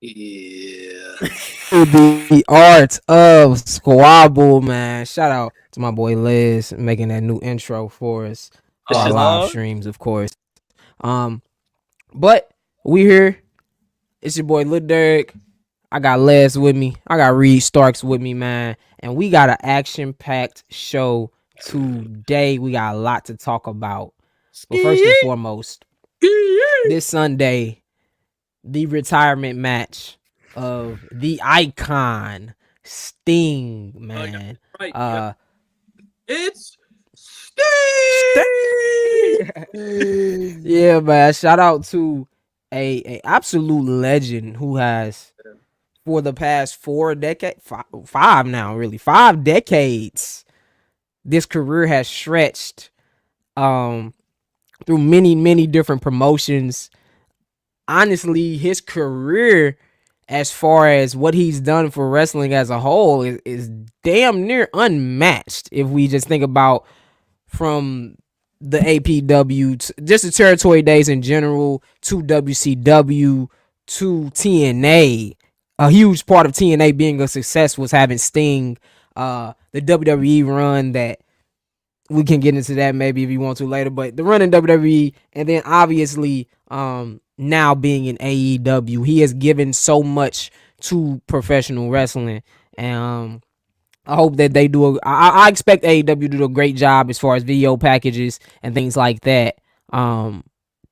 Yeah. The art of Squabble, man. Shout out to my boy Liz making that new intro for us This for our shit's live Uh-huh. streams, of course. Um, but we here. It's your boy Lil Derek. I got Les with me. I got Reed Starks with me, man. And we got an action-packed show today. We got a lot to talk about. But first and Ski. foremost, this Sunday, the retirement match of the icon Sting, I got man. it right. Uh It's Sting. Steve. Yeah, man. Shout out to a absolute legend who has for the past 4 decades, five now, really, 5 decades. This career has stretched um through many different promotions. Honestly, his career as far as what he's done for wrestling as a whole is damn near unmatched if we just think about from the APW just the territory days in general to WCW to TNA. A huge part of TNA being a success was having Sting. The WWE run that we can get into that maybe if you want to later, but the run in WWE and then obviously now being in AEW, he has given so much to professional wrestling, and I hope that they do. I expect AEW to do a great job as far as video packages and things like that,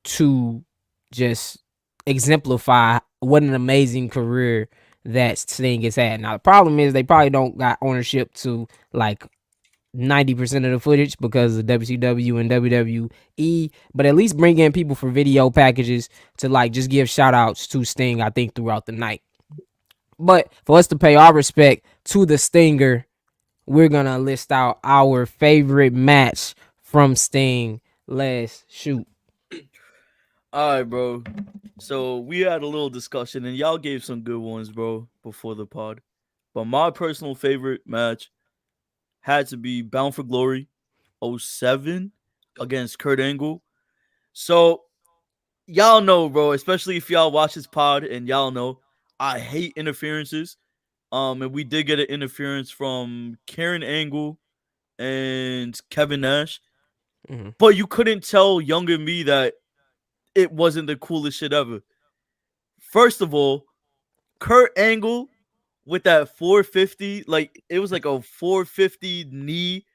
to just exemplify what an amazing career that Sting has had. Now the problem is they probably don't got ownership to like 90% of the footage because of WCW and WWE, but at least bring in people for video packages to like just give shout outs to Sting, I think, throughout the night. But for us to pay our respect to the Stinger, we're gonna list out our favorite match from Sting. Let's shoot. All right, bro. So we had a little discussion, and y'all gave some good ones, bro, before the pod. But my personal favorite match had to be Bound for Glory '07 against Kurt Angle. So y'all know, bro, especially if y'all watch this pod and y'all know, I hate interferences. And we did get an interference from Karen Angle and Kevin Nash, Mm-hmm. but you couldn't tell younger me that it wasn't the coolest shit ever. First of all, Kurt Angle with that 450, like it was like a 450 knee,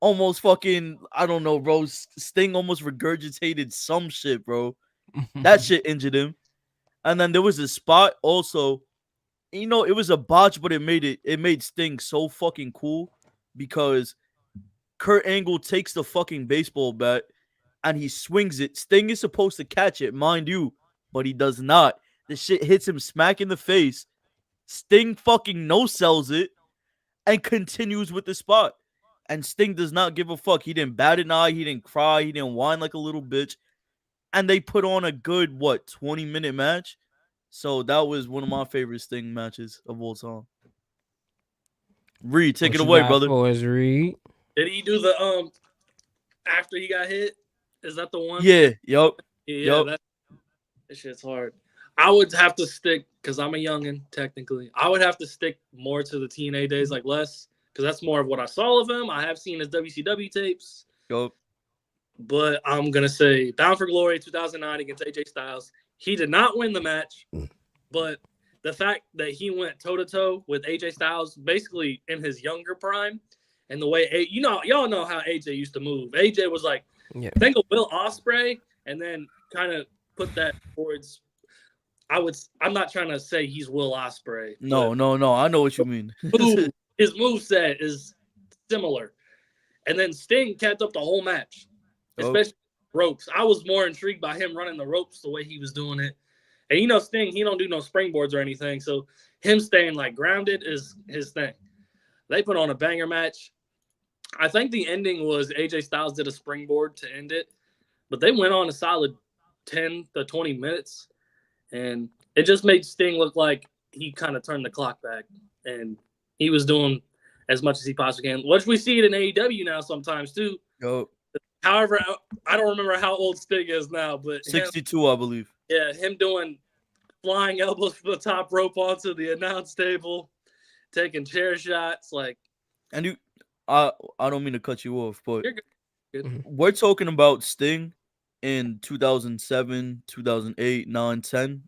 almost fucking, I don't know, bro. Sting almost regurgitated some shit, bro. That shit injured him. And then there was a spot also, it was a botch, but it made Sting so fucking cool because Kurt Angle takes the fucking baseball bat and he swings it. Sting is supposed to catch it, mind you, but he does not. The shit hits him smack in the face. Sting fucking no sells it and continues with the spot. And Sting does not give a fuck. He didn't bat an eye. He didn't cry. He didn't whine like a little bitch. And they put on a good, 20-minute match? So that was one of my favorite Sting matches of all time. Reed, take What it you away, got brother. for us, Reed? Did he do the after he got hit? Is that the one? Yeah, yup. Yeah, Yup. that shit's hard. I would have to stick because I'm a youngin. Technically, I would have to stick more to the TNA days, like less, because that's more of what I saw of him. I have seen his WCW tapes, Yup. but I'm gonna say Bound for Glory 2009 against AJ Styles. He did not win the match, but the fact that he went toe to toe with AJ Styles, basically in his younger prime, and the way y'all know how AJ used to move. AJ was like, Yeah. think of Will Ospreay, and then kind of put that towards. I'm not trying to say he's Will Ospreay, but No. I know what you mean. his move set is similar. And then Sting kept up the whole match, Yup. especially ropes. I was more intrigued by him running the ropes the way he was doing it. And Sting, he don't do no springboards or anything, so him staying like grounded is his thing. They put on a banger match. I think the ending was AJ Styles did a springboard to end it, but they went on a solid 10 to 20 minutes, and it just made Sting look like he kind of turned the clock back, and he was doing as much as he possibly can, which we see it in AEW now sometimes too. Yup. However, I don't remember how old Sting is now, but him, 62, I believe. yeah, him doing flying elbows from the top rope onto the announce table, taking chair shots. Like, And I don't mean to cut you off, but you're good. Good. Mhm. we're talking about Sting in 2007, 2008, 9, 10.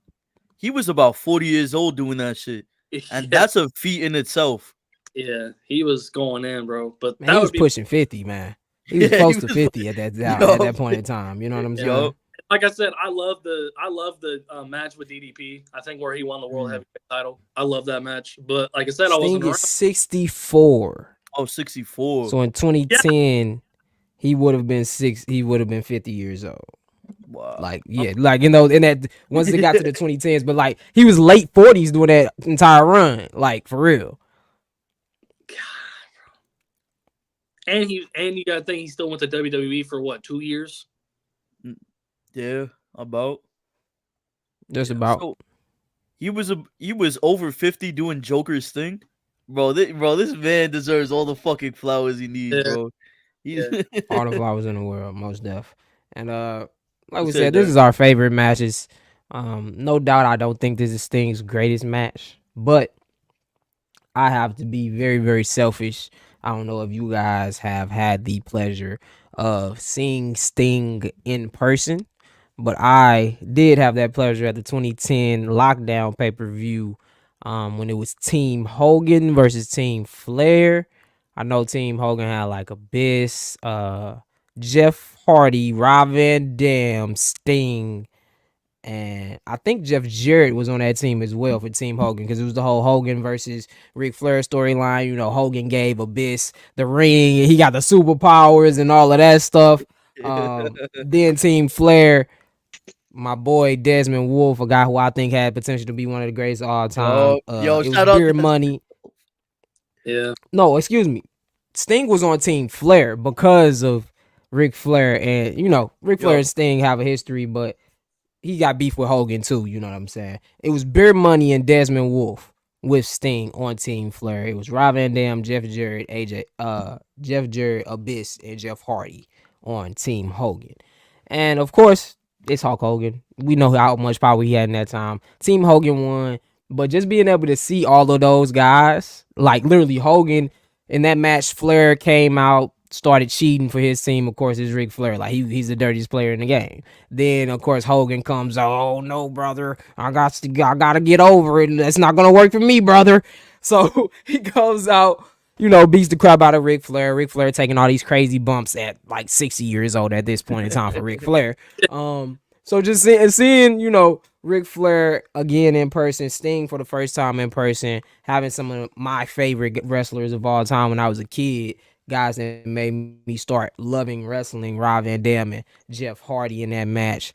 He was about 40 years old doing that shit. And Yeah, that's a feat in itself. yeah, he was going in, bro. But Man, that he would was be, pushing 50, man. He was Yeah, he close was to 50 at yo, that point in time. You know what I'm yeah. saying? yo. Like I said, I love the match with DDP. I think where he won the world Mm. heavyweight title. I love that match. But like I said, I Sting wasn't is around. 64. Oh, 64. So in Yeah, 2010, he would have been 50 years old. Wow. Like, yeah, like, you know, in that once it got to the 2010s, but like he was late 40s doing that entire run. Like, for real. and you gotta think he still went to WWE for what, 2 years? Yeah, about. Just Yeah. about. So he was over 50 doing Joker's thing. Bro, this man deserves all the fucking flowers he needs, Yeah. bro. He's Yeah. All the flowers in the world, most def. And like Who we said said, this that? is our favorite matches. No doubt, I don't think this is Sting's greatest match, but I have to be very, very selfish. I don't know if you guys have had the pleasure of seeing Sting in person, but I did have that pleasure at the 2010 Lockdown pay per view when it was Team Hogan versus Team Flair. I know Team Hogan had like Abyss, Jeff Hardy, Rob Van Dam, Sting, and I think Jeff Jarrett was on that team as well for Team Hogan because it was the whole Hogan versus Ric Flair storyline. You know, Hogan gave Abyss the ring, and he got the superpowers and all of that stuff. Then Team Flair, my boy Desmond Wolfe, a guy who I think had potential to be one of the greatest of all time. Yo, It was shout out Beer to Money. Yeah. No, excuse me. Sting was on Team Flair because of Ric Flair, and you know, Ric Flair yo, and Sting have a history, but he got beef with Hogan too. You know what I'm saying? It was Beer Money and Desmond Wolfe with Sting on Team Flair. It was Rob Van Dam, Jeff Jarrett, Jeff Jarrett, Abyss, and Jeff Hardy on Team Hogan. And of course, it's Hulk Hogan. We know how much power he had in that time. Team Hogan won, but just being able to see all of those guys, like literally Hogan in that match, Flair came out, started cheating for his team. Of course, it's Ric Flair. Like he's the dirtiest player in the game. Then of course Hogan comes, oh no, brother, I gotta get over it. That's not gonna work for me, brother. So he goes out, you know, beats the crap out of Ric Flair. Ric Flair taking all these crazy bumps at like 60 years old at this point in time for Ric Flair. So just seeing, you know, Ric Flair again in person, Sting for the first time in person, having some of my favorite wrestlers of all time when I was a kid, guys that made me start loving wrestling, Rob Van Dam and Jeff Hardy in that match.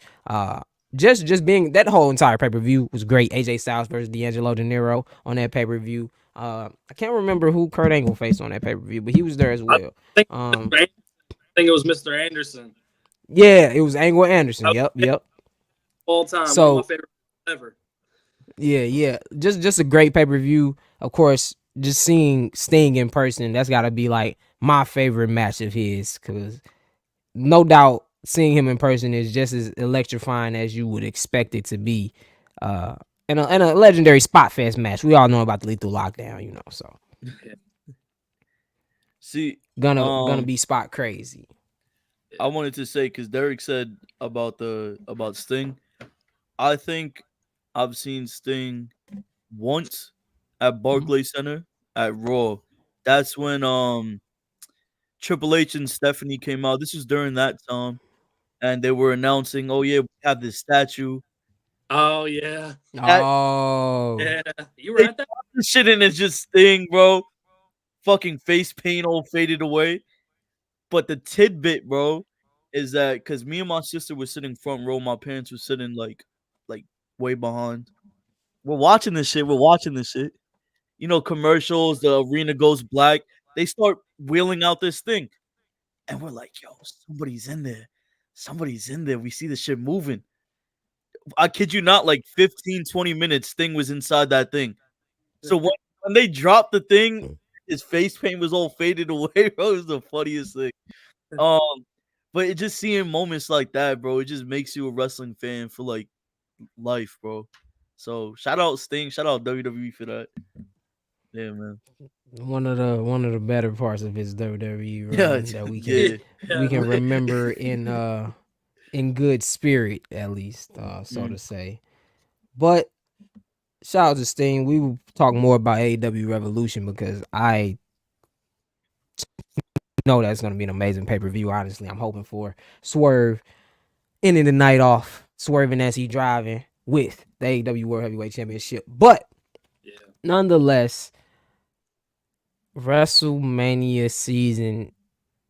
Just being that whole entire pay per view was great. AJ Styles versus D'Angelo De Niro on that pay per view. I can't remember who Kurt Angle faced on that pay per view, but he was there as I well. think Um, I think it was Mr. Anderson. yeah, it was Angle Anderson. That Yep, was yep. all time. One of my So favorite ever. yeah. Just a great pay per view. Of course, just seeing Sting in person, that's got to be like my favorite match of his, because no doubt seeing him in person is just as electrifying as you would expect it to be. Uh, and a legendary spot fest match. We all know about the Lethal Lockdown, you know. So Yeah. see, gonna be spot crazy. I wanted to say because Derek said about Sting. I think I've seen Sting once at Mhm. Barclays Center at Raw. That's when Triple H and Stephanie came out. This was during that time, and they were announcing, "Oh yeah, we have this statue." Oh yeah. That Oh, Yeah. You were they at that? dropped the shit in, it's just Sting, bro. Fucking face paint all faded away. But the tidbit, bro, is that because me and my sister were sitting front row, my parents were sitting like way behind. We're watching this shit. We're watching this shit. You know, commercials. The arena goes black. They start wheeling out this thing, and we're like, "Yo, somebody's in there. Somebody's in there." We see the shit moving. I kid you not. Like 15, 20 minutes, thing was inside that thing. So when they dropped the thing, his face paint was all faded away, bro. It was the funniest thing. Um, but it just seeing moments like that, bro, it just makes you a wrestling fan for like life, bro. So shout out Sting, shout out WWE for that. Yeah, man. One of the better parts of his WWE Yeah, run that yeah. we can remember in good spirit, at least, so to say. But shout out to Sting. We will talk more about AEW Revolution because I know that's going to be an amazing pay-per-view. Honestly, I'm hoping for Swerve ending the night off, swerving as he driving with the AEW World Heavyweight Championship. But nonetheless, WrestleMania season,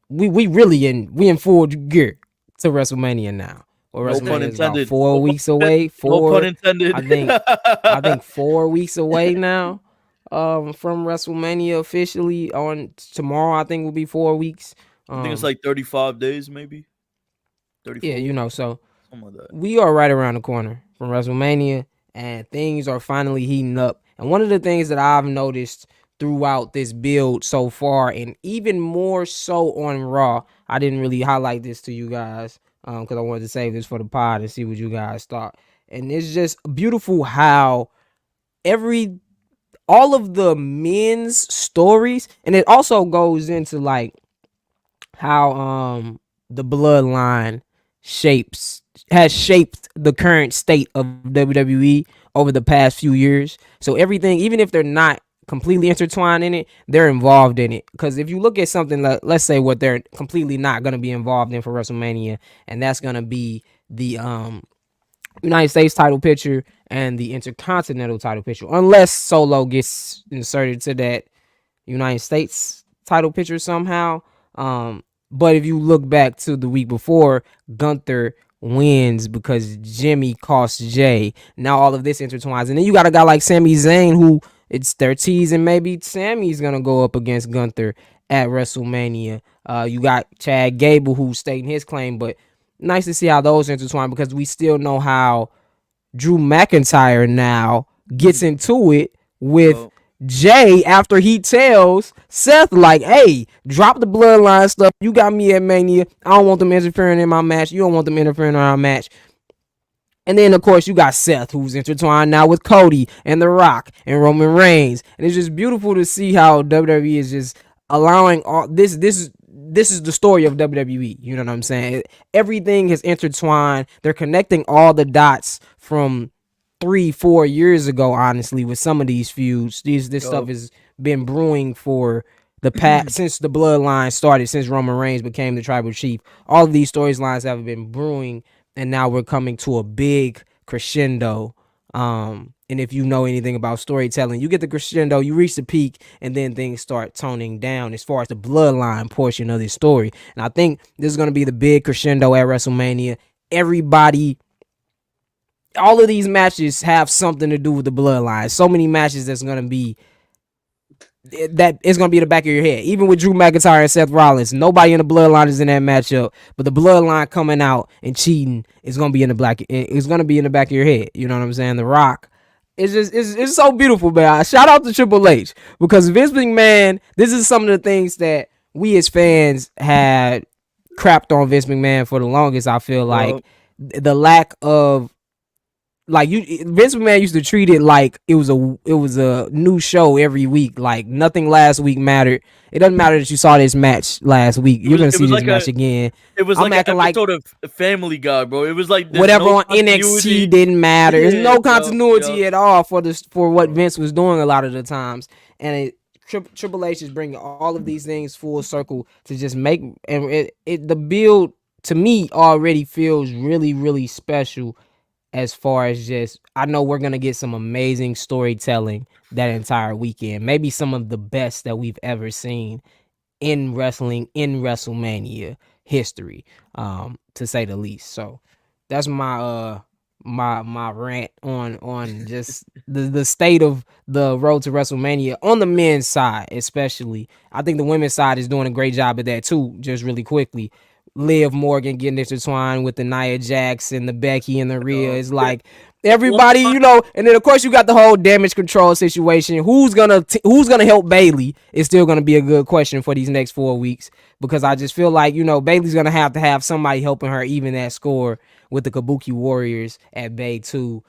we really in full gear to WrestleMania now. Or No pun WrestleMania is about intended. 4 weeks away. No pun intended. I think 4 weeks away now. From WrestleMania officially on tomorrow, I think will be 4 weeks. I think it's like 35 days, maybe. 34. Yeah, you know, so something like that. We are right around the corner from WrestleMania, and things are finally heating up. And one of the things that I've noticed throughout this build so far, and even more so on Raw, I didn't really highlight this to you guys because I wanted to save this for the pod and see what you guys thought. And it's just beautiful how all of the men's stories, and it also goes into like how the bloodline has shaped the current state of WWE over the past few years. So everything, even if they're not completely intertwined in it, they're involved in it. Because if you look at something like, let's say what they're completely not going to be involved in for WrestleMania, and that's going to be the United States title picture and the Intercontinental title picture, unless Solo gets inserted to that United States title picture somehow. But if you look back to the week before, Gunther wins because Jimmy costs Jay. Now all of this intertwines. And then you got a guy like Sami Zayn who they're teasing maybe Sammy's going to go up against Gunther at WrestleMania. You got Chad Gable who's stating his claim, but nice to see how those intertwine because we still know how Drew McIntyre now gets into it with Jay after he tells Seth, like, hey, drop the bloodline stuff. You got me at Mania. I don't want them interfering in my match. You don't want them interfering in our match. And then, of course, you got Seth, who's intertwined now with Cody and The Rock and Roman Reigns. And it's just beautiful to see how WWE is just allowing all this. This is the story of WWE. You know what I'm saying? Everything is intertwined. They're connecting all the dots from 3-4 years ago, honestly, with some of these feuds. This stuff has been brewing for the past since the bloodline started, since Roman Reigns became the tribal chief. All of these storylines have been brewing, and now we're coming to a big crescendo. And if you know anything about storytelling, you get the crescendo, you reach the peak, and then things start toning down as far as the bloodline portion of this story. And I think this is going to be the big crescendo at WrestleMania. All of these matches have something to do with the bloodline. So many matches that's going to be that it's going to be in the back of your head. Even with Drew McIntyre and Seth Rollins, nobody in the bloodline is in that matchup, but the bloodline coming out and cheating is going to be in the back of your head. You know what I'm saying? The Rock. It's so beautiful, man. Shout out to Triple H because Vince McMahon, this is some of the things that we as fans had crapped on Vince McMahon for the longest. I feel like the lack of Vince McMahon used to treat it like it was a new show every week. Like nothing last week mattered. It doesn't matter that you saw this match last week. You're gonna see this match again. It was like an episode of Family Guy, bro. It was like whatever on NXT didn't matter. There's no continuity at all for what Vince was doing a lot of the times. And Triple H is bringing all of these things full circle to just make the build to me already feels really, really special. As far as just, I know we're going to get some amazing storytelling that entire weekend. Maybe some of the best that we've ever seen in wrestling, in WrestleMania history, to say the least. So that's my rant on just the state of the road to WrestleMania on the men's side, especially. I think the women's side is doing a great job at that too, just really quickly. Liv Morgan getting intertwined with the Nia Jax and the Becky and the Rhea. It's like everybody, you know, and then of course you got the whole damage control situation. Who's gonna help Bayley is still gonna be a good question for these next 4 weeks because I just feel like, you know, Bayley's gonna have to have somebody helping her even that score with the Kabuki Warriors at Bay 2.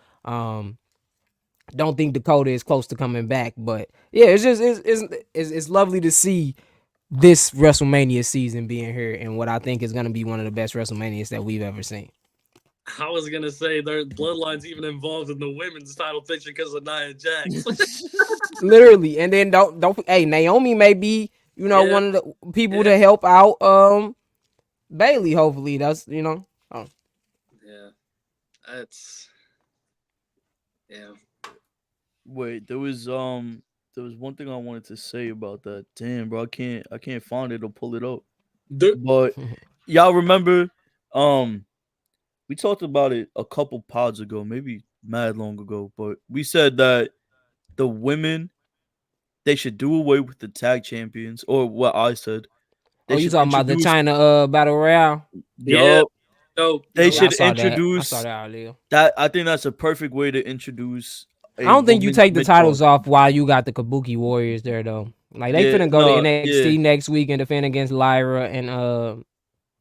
Don't think Dakota is close to coming back, but yeah, it's just it's lovely to see this WrestleMania season being here and what I think is going to be one of the best WrestleManias that we've ever seen. I was gonna say their bloodline's even involved in the women's title picture because of Nia Jax. Literally, and then don't hey, Naomi may be one of the people to help out Bailey. Hopefully, that's Yeah, that's Wait, there was one thing I wanted to say about that. Damn, bro, I can't find it or pull it up. But y'all remember, we talked about it a couple pods ago, maybe mad long ago, but we said that the women, they should do away with the tag champions, or what I said. They you should talking about the introduce. China battle royale? Yeah. Yup. They Yeah, I should saw that. I introduce saw that earlier. that. I think that's a perfect way to introduce I a don't think you women's take the mid-card. titles off while you got the Kabuki Warriors there though. Like they Yeah, finna go to no, NXT yeah. next week and defend against Lyra and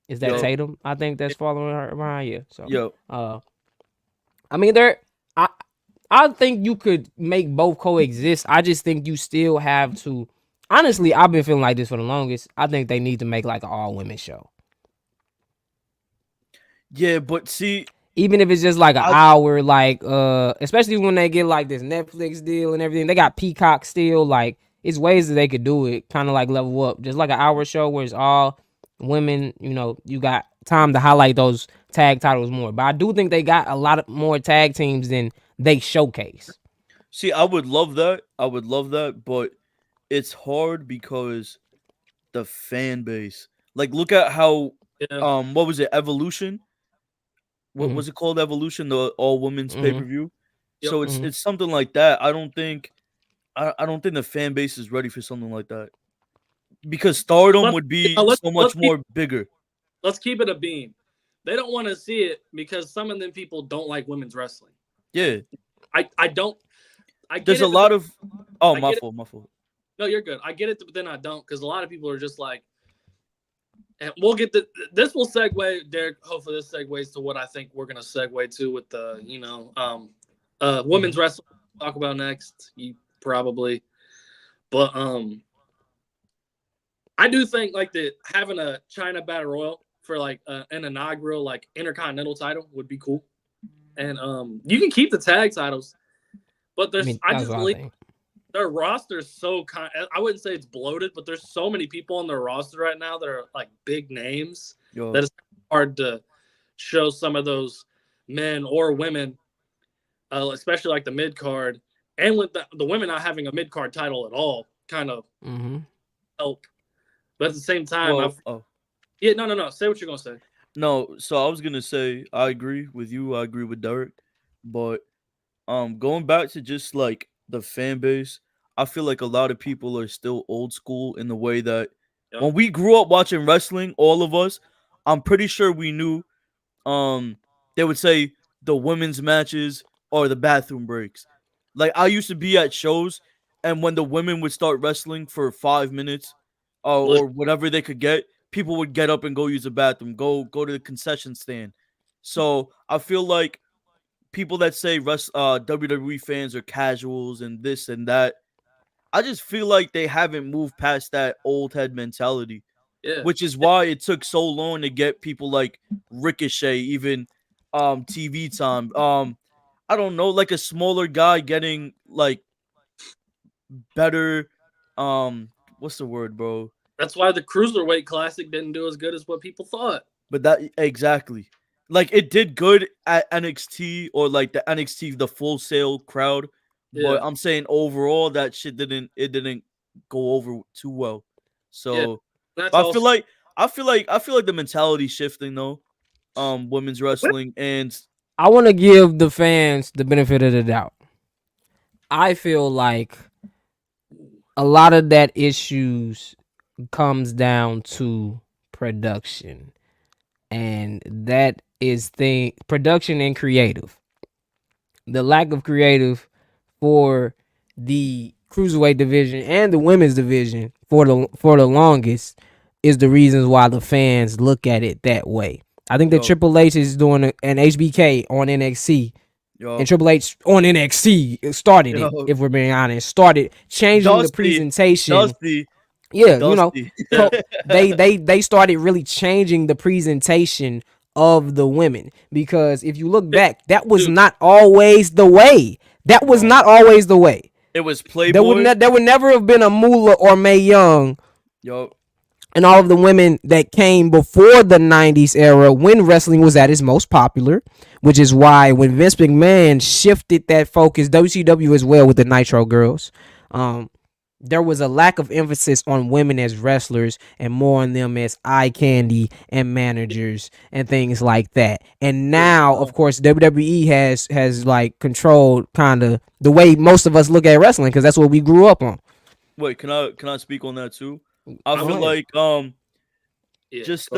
is that Yup. Tatum? I think that's following her behind you. So Yo, I mean I think you could make both coexist. I just think you still have to. Honestly, I've been feeling like this for the longest. I think they need to make like an all women show. yeah, but see, Even if it's just like an I hour, like especially when they get like this Netflix deal and everything. They got Peacock still. Like it's ways that they could do it, kind of like level up. Just like an hour show where it's all women, you got time to highlight those tag titles more. But I do think they got a lot of more tag teams than they showcase. see. I would love that. I would love that, but it's hard because the fan base. Like, look at how what was it? Evolution. What Mhm. was it called? Evolution, the all women's Mhm. pay-per-view. Yep. So Mhm. it's something like that. I don't think the fan base is ready for something like that. Because Stardom would be let's so much more bigger. let's keep it a beam. They don't want to see it because some of them people don't like women's wrestling. Yeah. I don't. I get There's it, a lot of I my get it. fault, my fault. No, you're good. I get it, but then I don't because a lot of people are just like, and we'll get this will segue, Derek. Hopefully, this segues to what I think we're gonna segue to with the women's wrestling. Talk about next, you probably, but I do think like that having a China Battle Royal for like an inaugural like Intercontinental title would be cool, and you can keep the tag titles, but there's I that's just what I believe think. their roster is so I wouldn't say it's bloated, but there's so many people on their roster right now that are like big names Yo. that it's hard to show some of those men or women, especially like the mid card, and with the women not having a mid card title at all, kind of help. But at the same time, Well, no. Say what you're gonna say. no, so I was gonna say I agree with you. I agree with Derek, but going back to just like the fan base, I feel like a lot of people are still old school in the way that Yep. when we grew up watching wrestling, all of us, I'm pretty sure we knew they would say the women's matches or the bathroom breaks. Like I used to be at shows and when the women would start wrestling for 5 minutes or whatever they could get, people would get up and go use the bathroom, go to the concession stand. So I feel like people that say WWE fans are casuals and this and that, I just feel like they haven't moved past that old head mentality, Yeah. which is why it took so long to get people like Ricochet even TV time. I don't know, like a smaller guy getting like better what's the word, bro? That's why the Cruiserweight Classic didn't do as good as what people thought. But that exactly. Like it did good at NXT or like the NXT the Full Sail crowd, but I'm saying overall that shit didn't go over too well. So That's I feel like I feel like the mentality shifting though. Women's wrestling and I want to give the fans the benefit of the doubt. I feel like a lot of that issues comes down to production, and that is production and creative. The lack of creative for the cruiserweight division and the women's division for the longest is the reasons why the fans look at it that way. I think that Triple H is doing an HBK on NXT And Yo, Triple H on NXT started it, yo, if we're being honest, started changing the presentation. Dusty, Yeah, Dusty. they started really changing the presentation of the women, because if you look back, that was Dude. not always the way. That was No. not always the way. It was Playboy. There would never have been a Moolah or Mae Young Yo, and all of the women that came before the 90s era when wrestling was at its most popular, which is why when Vince McMahon shifted that focus, WCW as well with the Nitro Girls, there was a lack of emphasis on women as wrestlers and more on them as eye candy and managers and things like that. And now, of course, WWE has like controlled kind of the way most of us look at wrestling, because that's what we grew up on. wait, can I speak on that too? I Go feel ahead. like Yeah. just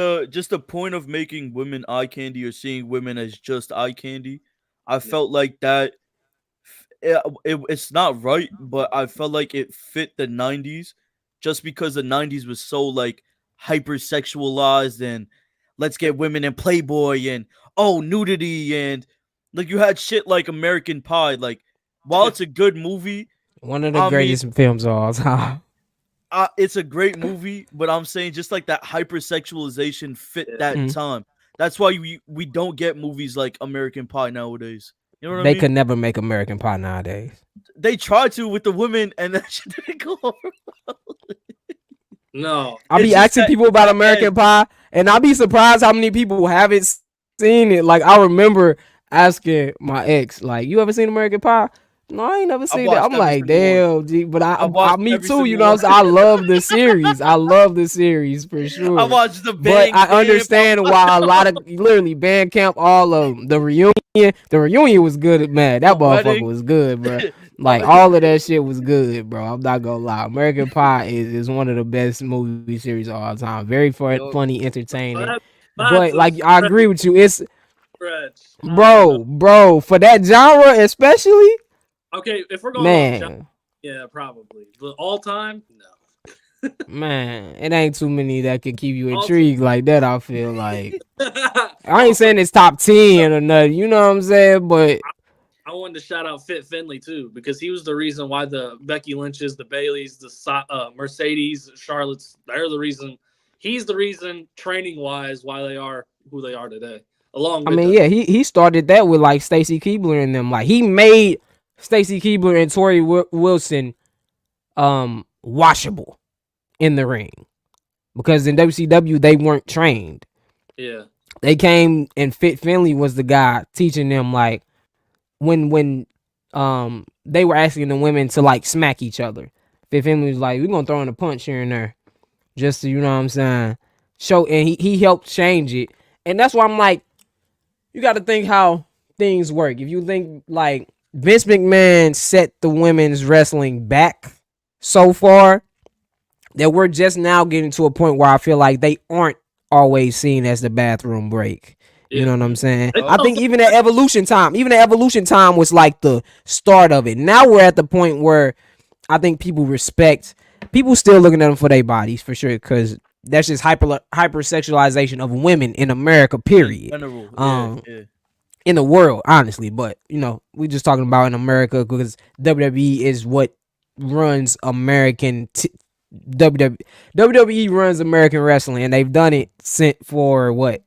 the point of making women eye candy or seeing women as just eye candy, I felt like that it's not right, but I felt like it fit the 90s just because the 90s was so like hypersexualized and let's get women in Playboy and nudity and like you had shit like American Pie. Like while it's a good movie, One of the I mean, greatest films of all time. it's a great movie, but I'm saying just like that hypersexualization fit that Mhm. time. That's why we don't get movies like American Pie nowadays. You know what I They mean? could never make American Pie nowadays. They tried to with the women, and that shit didn't go over. No. I'll It's be just asking that- people about that American end. Pie, and I'll be surprised how many people haven't seen it. Like, I remember asking my ex, like, "You ever seen American Pie?" No, I ain't never seen that. watched I'm every like, single damn, G. But I I watched me every too. You single know what I'm one. saying? I love the series. I love the series for sure. I watched the But Bang I Bam. understand why a lot of literally Bandcamp, all of them. The reunion was good, man. That The motherfucker wedding. was good, bro. Like all of that shit was good, bro. I'm not gonna lie. American Pie is one of the best movie series of all time. Very Yo, funny, entertaining. That's But a like I agree with you. It's stretch. I don't know. bro, for that genre especially, Okay, if we're going off genre, man. yeah, probably. But all time, no. Man, it ain't too many that could keep you All intrigued like that. I feel like I ain't Also, saying it's top 10 or nothing. You know what I'm saying? But I wanted to shout out Fit Finley too, because he was the reason why the Becky Lynches, the Baileys, the Mercedes, Charlotte's, they're the reason. He's the reason, training wise, why they are who they are today. Along I with mean, them. yeah, he started that with like Stacy Keibler and them. Like he made Stacy Keibler and Tori Wilson washable in the ring, because in WCW they weren't trained. Yeah. They came, and Fit Finley was the guy teaching them, like when they were asking the women to like smack each other. Fit Finley was like, "We're gonna throw in a punch here and there, just to, you know what I'm saying, show." And he helped change it, and that's why I'm like, you got to think how things work. If you think like Vince McMahon set the women's wrestling back so far that we're just now getting to a point where I feel like they aren't always seen as the bathroom break. You Yeah. know what I'm saying? They I think don't- even at Evolution time was like the start of it. Now we're at the point where I think people still looking at them for their bodies for sure, because that's just hypersexualization of women in America, period. General. Yeah. In the world, honestly. But you know, we just talking about in America because WWE is what runs WWE runs American wrestling, and they've done it for what,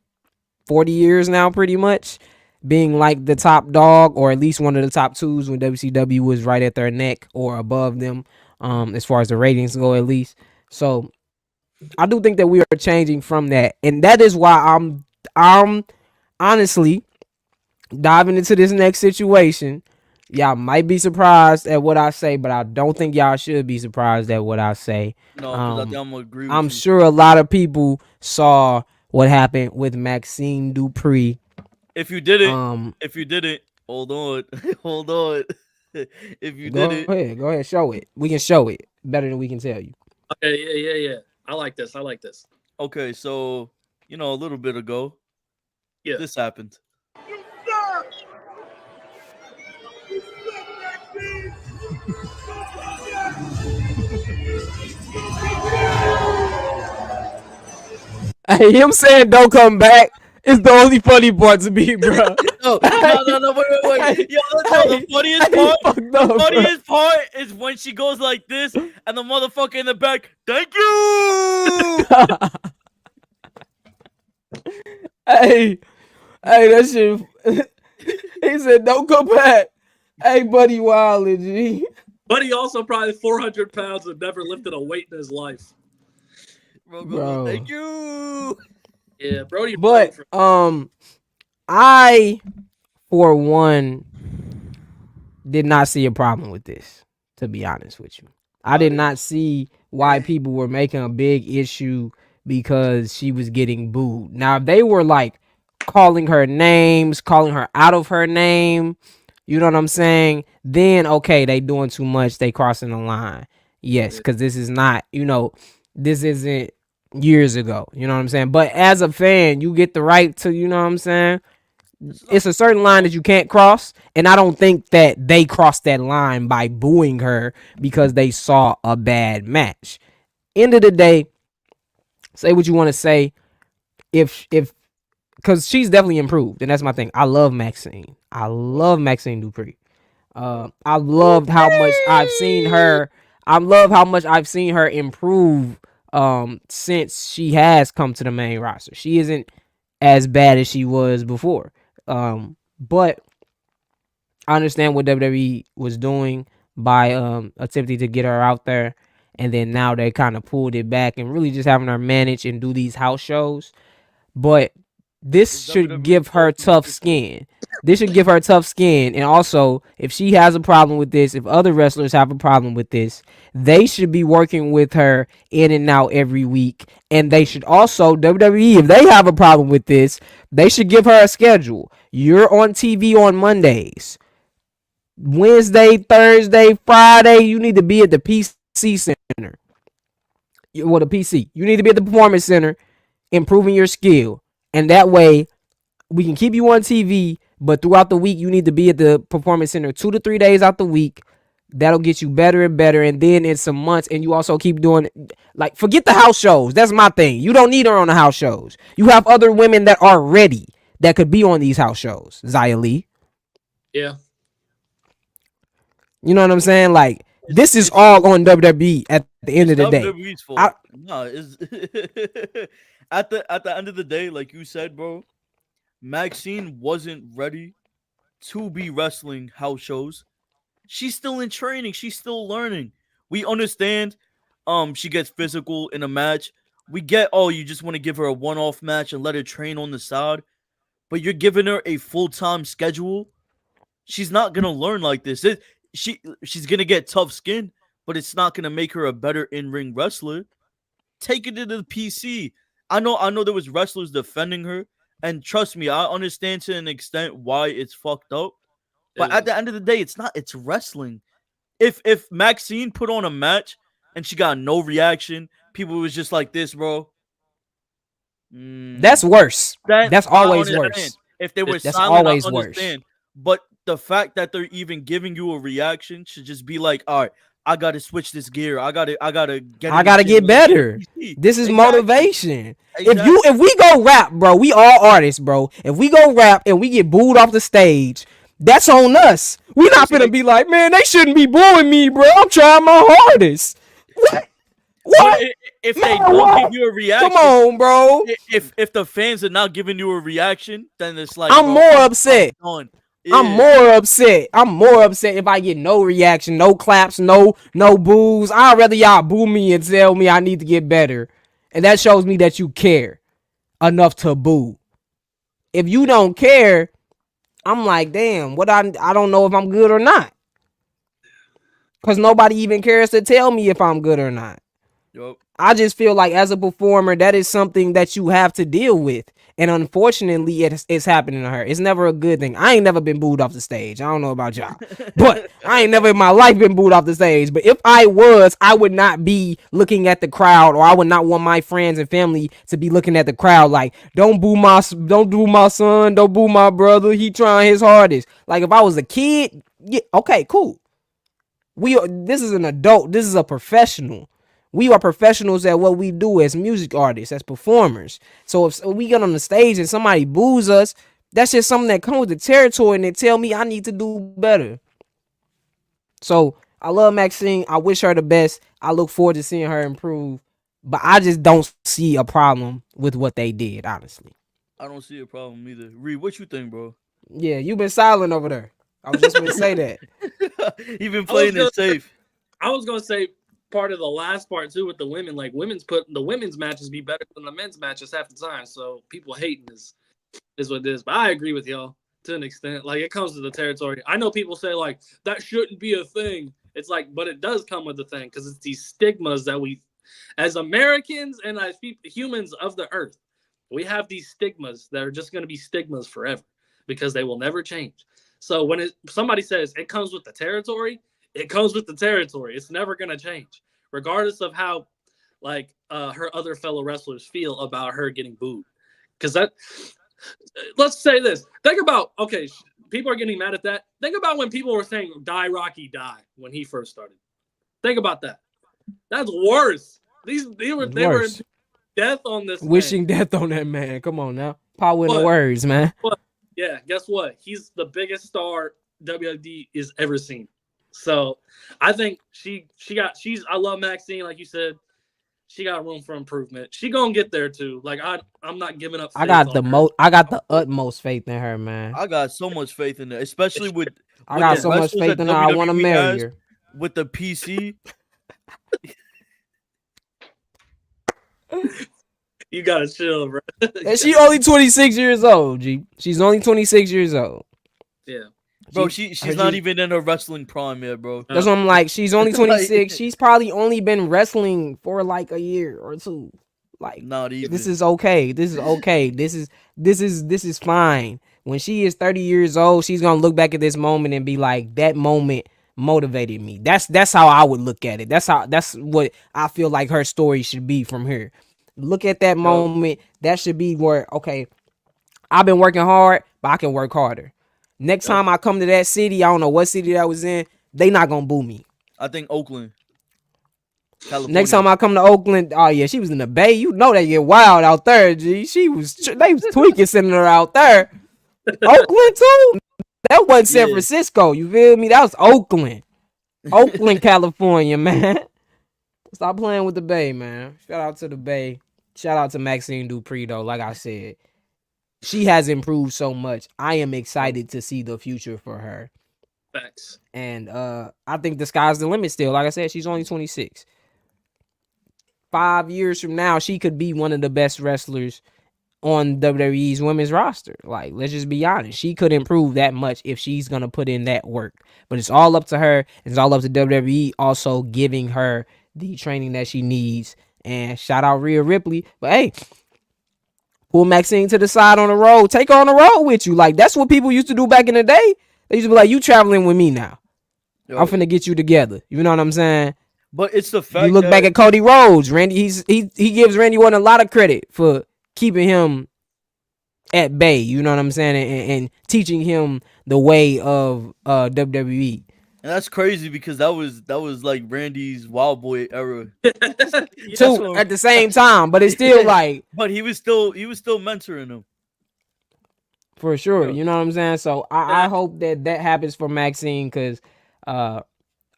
40 years now, pretty much, being like the top dog, or at least one of the top twos, when WCW was right at their neck or above them, as far as the ratings go, at least. So I do think that we are changing from that, and that is why I'm honestly diving into this next situation. Y'all might be surprised at what I say, but I don't think y'all should be surprised at what I say. No, because I think I'm gonna agree with I'm you. sure a lot of people saw what happened with Maxxine Dupri. If you didn't, hold on, hold on. If you Go didn't, ahead, show it. We can show it better than we can tell you. Okay, yeah. I like this. okay, so a little bit ago, Yeah. this happened. Hey, him saying "don't come back" is the only funny part to me, bro. No, Hey, wait. Yo, hey, the funniest hey, part. fucked The up, bro. funniest part is when she goes like this, and the motherfucker in the back, thank you. Hey, that shit. He said, "Don't come back." Hey, buddy, wildin', G. But he also probably 400 pounds and never lifted a weight in his life. Bro, thank you. Yeah, Brody. But I, for one, did not see a problem with this. To be honest with you, I did not see why people were making a big issue because she was getting booed. Now, if they were like calling her names, calling her out of her name, you know what I'm saying? Then okay, they doing too much. They crossing the line. Yes, because this is not, this isn't years ago. You know what I'm saying? But as a fan, you get the right to, you know what I'm saying? It's a certain line that you can't cross, and I don't think that they crossed that line by booing her because they saw a bad match. End of the day, say what you want to say. If because she's definitely improved, and that's my thing. I love Maxxine. I love Maxxine Dupri. I loved how much I've seen her. I love how much I've seen her improve since she has come to the main roster. She isn't as bad as she was before. But I understand what WWE was doing by attempting to get her out there, and then now they kind of pulled it back and really just having her manage and do these house shows. But this should give her tough skin. This should give her tough skin. And also, if she has a problem with this, if other wrestlers have a problem with this, they should be working with her in and out every week. And they should also, WWE, if they have a problem with this, they should give her a schedule. You're on TV on Mondays. Wednesday, Thursday, Friday, you need to be at the PC Center. Well, the PC. You need to be at the Performance Center improving your skill. And that way, we can keep you on TV, but throughout the week, you need to be at the Performance Center 2 to 3 days out the week. That'll get you better and better. And then in some months, and you also keep doing, like, forget the house shows. That's my thing. You don't need her on the house shows. You have other women that are ready that could be on these house shows. Xia Li. Yeah. You know what I'm saying? Like, this is all on WWE at the end of the day. WWE's fault. It's at the end of the day, like you said, bro, Maxxine wasn't ready to be wrestling house shows. She's still in training. She's still learning. We understand she gets physical in a match. We get, you just want to give her a one-off match and let her train on the side. But you're giving her a full-time schedule. She's not going to learn like this. She's going to get tough skin, but it's not going to make her a better in-ring wrestler. Take it to the PC. I know there was wrestlers defending her, and trust me, I understand to an extent why it's fucked up. But at the end of the day, it's wrestling. If Maxxine put on a match and she got no reaction, people was just like this, bro. That's worse. That's always worse. If they were that's silent, always I understand. Worse. But the fact that they're even giving you a reaction should just be like, all right, I gotta switch this gear. I gotta get better. This is motivation. Exactly. If we go rap, bro, we all artists, bro. If we go rap and we get booed off the stage, that's on us. We're not gonna be like, man, they shouldn't be booing me, bro. I'm trying my hardest. What? If they don't give you a reaction, come on, bro. If the fans are not giving you a reaction, then it's like I'm more upset. Yeah. I'm more upset. If I get no reaction, no claps, no boos. I'd rather y'all boo me and tell me I need to get better. And that shows me that you care enough to boo. If you don't care, I'm like, damn, I don't know if I'm good or not. Because nobody even cares to tell me if I'm good or not. Yep. I just feel like as a performer, that is something that you have to deal with. And unfortunately, it's happening to her. It's never a good thing. I ain't never been booed off the stage. I don't know about y'all. But I ain't never in my life been booed off the stage. But if I was, I would not be looking at the crowd, or I would not want my friends and family to be looking at the crowd like, don't boo my son, don't boo my brother. He trying his hardest. Like if I was a kid, yeah, okay, cool. This is an adult. This is a professional. We are professionals at what we do as music artists, as performers. So if we get on the stage and somebody boos us, That's just something that comes with the territory, and they tell me I need to do better. So I love Maxxine. I wish her the best. I look forward to seeing her improve. But I just don't see a problem with what they did, honestly. I don't see a problem either. Reed, what you think, bro? Yeah, you've been silent over there. I was just gonna say that. He been playing it safe. I was gonna say part of the last part too with the women, like the women's matches be better than the men's matches half the time. So people hating is what it is. But I agree with y'all to an extent. Like it comes to the territory. I know people say like that shouldn't be a thing. It's like, but it does come with the thing because it's these stigmas that we, as Americans and as humans of the earth, we have these stigmas that are just going to be stigmas forever because they will never change. So when somebody says it comes with the territory, it comes with the territory. It's never going to change, regardless of how like her other fellow wrestlers feel about her getting booed. Because let's say this. Think about, okay, people are getting mad at that. Think about when people were saying, die, Rocky, die, when he first started. Think about that. That's worse. They were death on this wishing death on that man. Come on now. Power in the words, man. But, yeah, guess what? He's the biggest star WWE has ever seen. So I think I love Maxxine, like you said. She got room for improvement. She gonna get there too. Like I'm not giving up. I got the utmost faith in her, man. I got so much faith in her, especially with I got so much faith in her. I want to marry her. With the PC. You gotta chill, bro. And she only 26 years old, G. She's only 26 years old. Yeah. Bro, she's not even in her wrestling prime yet, bro. That's what I'm like. She's only 26. She's probably only been wrestling for like a year or two. Like, not even. This is okay. This is okay. This is fine. When she is 30 years old, she's gonna look back at this moment and be like, that moment motivated me. That's how I would look at it. That's what I feel like her story should be from here. Look at that moment. That should be where, okay, I've been working hard, but I can work harder. Next time I come to that city, I don't know what city that was in, they not gonna boo me. I think Oakland, California. Next time I come to Oakland, oh yeah, she was in the Bay. You know they get wild out there, G. They was tweaking sending her out there. Oakland too. That wasn't San Francisco. You feel me? That was Oakland, California, man. Stop playing with the Bay, man. Shout out to the Bay. Shout out to Maxxine Dupri though. Like I said, she has improved so much. I am excited to see the future for her. Facts. And I think the sky's the limit still. Like I said, she's only 26. 5 years from now, she could be one of the best wrestlers on WWE's women's roster. Like, let's just be honest. She could improve that much if she's going to put in that work. But it's all up to her. It's all up to WWE also giving her the training that she needs. And shout out Rhea Ripley. But hey, pull Maxxine to the side on the road. Take her on the road with you. Like, that's what people used to do back in the day. They used to be like, you traveling with me now. Yo. I'm finna get you together. You know what I'm saying? But it's the fact you look back at Cody Rhodes. Randy, he gives Randy Orton a lot of credit for keeping him at bay. You know what I'm saying? And teaching him the way of WWE. And that's crazy because that was like Randy's Wild Boy era. Too at the same time, but it's still like. But he was still mentoring him. For sure, you know what I'm saying? So I hope that happens for Maxxine because I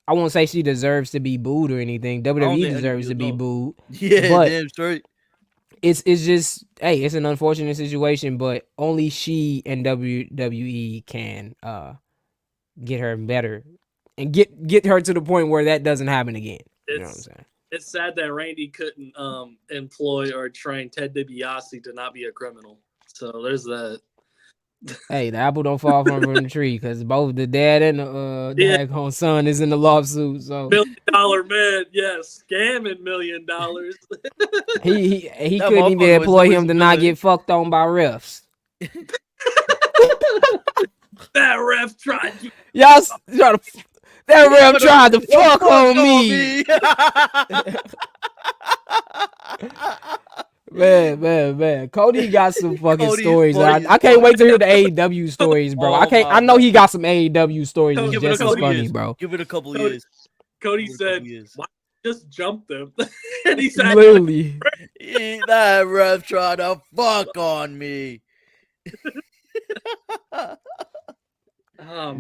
won't say she deserves to be booed or anything. WWE deserves to be booed. Yeah, but damn straight. It's just, hey, it's an unfortunate situation, but only she and WWE can get her better and get her to the point where that doesn't happen again. You know what I'm saying? It's sad that Randy couldn't employ or train Ted DiBiase to not be a criminal. So there's that. Hey, the apple don't fall from the tree because both the dad and the daggone son is in the lawsuit. So $1 million man, yes, scamming $1 million. he couldn't even employ him to not get fucked on by refs. That ref tried to. That ref tried to fuck on me. Man. Cody got some fucking stories. I can't wait to hear the AEW stories, bro. I know he got some AEW stories that's just as funny, bro. Give it a couple years. Cody said, "Why just jump them?" And he said, "Literally, that ref tried to fuck on me."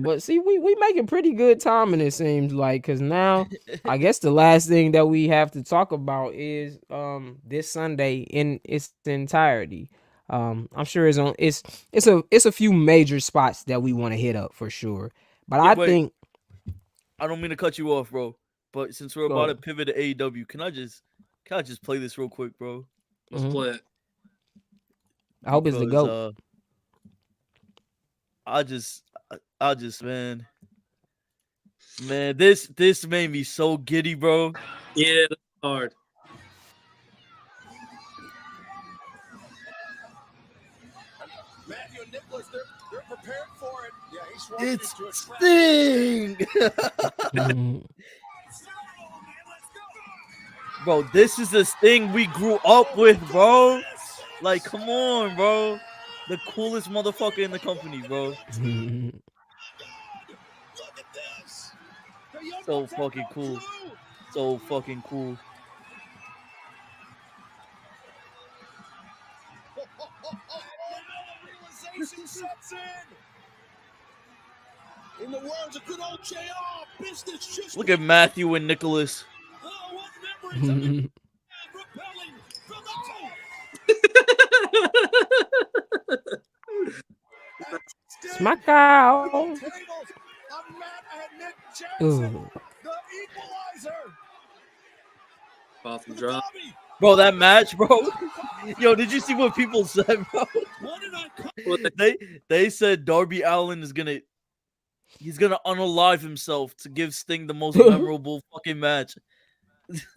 But see, we making pretty good timing, it seems like, because now I guess the last thing that we have to talk about is this Sunday in its entirety. I'm sure it's a few major spots that we want to hit up for sure. But Yeah, I wait, think I don't mean to cut you off, bro. But since we're about to pivot to AEW, can I just play this real quick, bro? Let's play it. I hope it's the Because GOAT. I just man, this made me so giddy, bro. Yeah, that's hard. Matthew and Nicholas, they're prepared for it. Yeah, he's walking It's into a Sting. Bro, this is the Sting we grew up with, bro. Like, come on, bro. The coolest motherfucker in the company, bro. So fucking cool. So fucking cool. Realization sets in the words of good old JR, business just Look at Matthew and Nicholas. what memories of the repelling from the Smack out. tables of Matt and Nick Jackson, Ooh. the equalizer. Off the drop. Bro, that match, bro. Yo, did you see what people said, bro? What did I call? They said Darby Allin is gonna unalive himself to give Sting the most memorable fucking match.